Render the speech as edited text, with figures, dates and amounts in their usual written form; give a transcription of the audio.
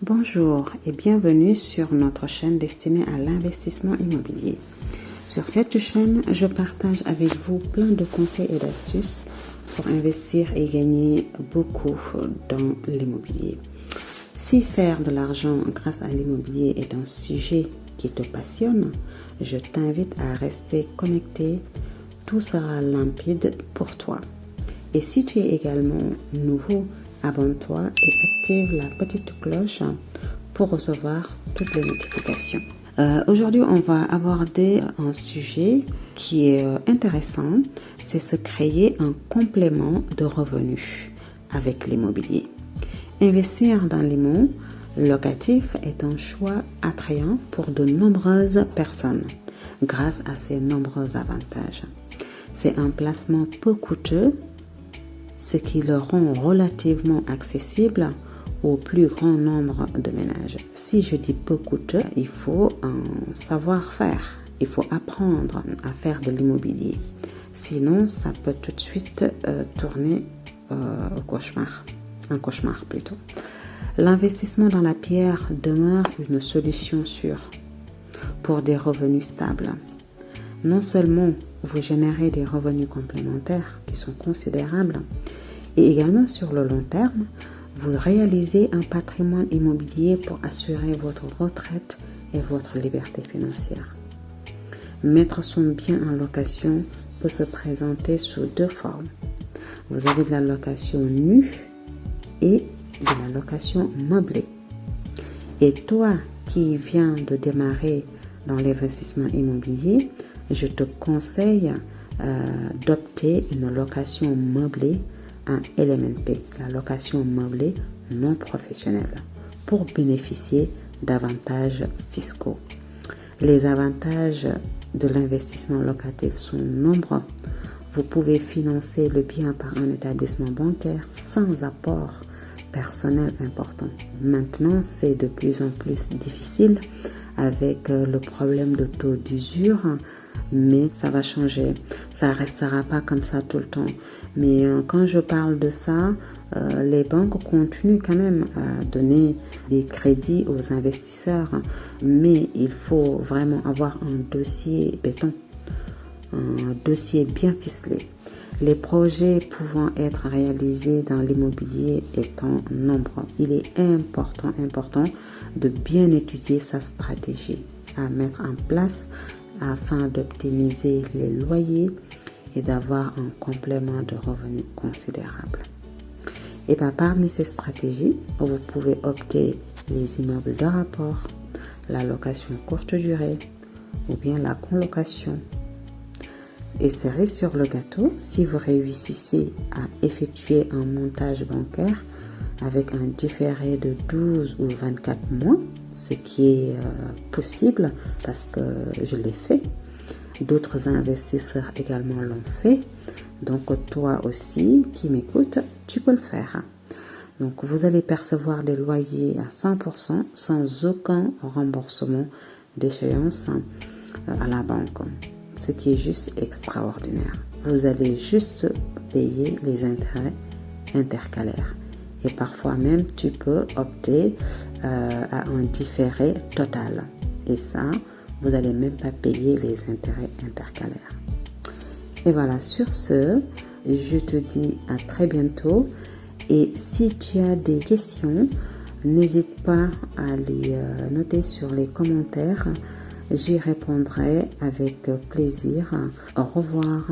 Bonjour et bienvenue sur notre chaîne destinée à l'investissement immobilier. Sur cette chaîne, je partage avec vous plein de conseils et d'astuces pour investir et gagner beaucoup dans l'immobilier. Si faire de l'argent grâce à l'immobilier est un sujet qui te passionne, je t'invite à rester connecté. Tout sera limpide pour toi. Et si tu es également nouveau, abonne-toi et active la petite cloche pour recevoir toutes les notifications. Aujourd'hui, on va aborder un sujet qui est intéressant. C'est se créer un complément de revenus avec l'immobilier. Investir dans l'immo locatif est un choix attrayant pour de nombreuses personnes grâce à ses nombreux avantages. C'est un placement peu coûteux, ce qui le rend relativement accessible au plus grand nombre de ménages. Si je dis peu coûteux, il faut un savoir-faire. Il faut apprendre à faire de l'immobilier. Sinon, ça peut tout de suite tourner au cauchemar. Un cauchemar plutôt. L'investissement dans la pierre demeure une solution sûre pour des revenus stables. Non seulement vous générez des revenus complémentaires qui sont considérables, et également sur le long terme, vous réalisez un patrimoine immobilier pour assurer votre retraite et votre liberté financière. Mettre son bien en location peut se présenter sous deux formes. Vous avez de la location nue et de la location meublée. Et toi qui viens de démarrer dans l'investissement immobilier, je te conseille d'opter une location meublée en LMNP, la location meublée non professionnelle, pour bénéficier d'avantages fiscaux. Les avantages de l'investissement locatif sont nombreux. Vous pouvez financer le bien par un établissement bancaire sans apport personnel important. Maintenant, c'est de plus en plus difficile avec le problème de taux d'usure, mais ça va changer. Ça restera pas comme ça tout le temps. Mais quand je parle de ça, les banques continuent quand même à donner des crédits aux investisseurs, mais il faut vraiment avoir un dossier béton, un dossier bien ficelé. Les projets pouvant être réalisés dans l'immobilier étant nombreux, il est important de bien étudier sa stratégie à mettre en place afin d'optimiser les loyers et d'avoir un complément de revenus considérable. Et parmi ces stratégies, vous pouvez opter les immeubles de rapport, la location courte durée ou bien la colocation. Et cerise sur le gâteau, si vous réussissez à effectuer un montage bancaire avec un différé de 12 ou 24 mois, ce qui est possible parce que je l'ai fait. D'autres investisseurs également l'ont fait. Donc toi aussi qui m'écoutes, tu peux le faire. Donc vous allez percevoir des loyers à 100% sans aucun remboursement d'échéance à la banque. Ce qui est juste extraordinaire. Vous allez juste payer les intérêts intercalaires. Et parfois même, tu peux opter à un différé total. Et ça, vous n'allez même pas payer les intérêts intercalaires. Et voilà, sur ce, je te dis à très bientôt. Et si tu as des questions, n'hésite pas à les noter sur les commentaires. J'y répondrai avec plaisir. Au revoir.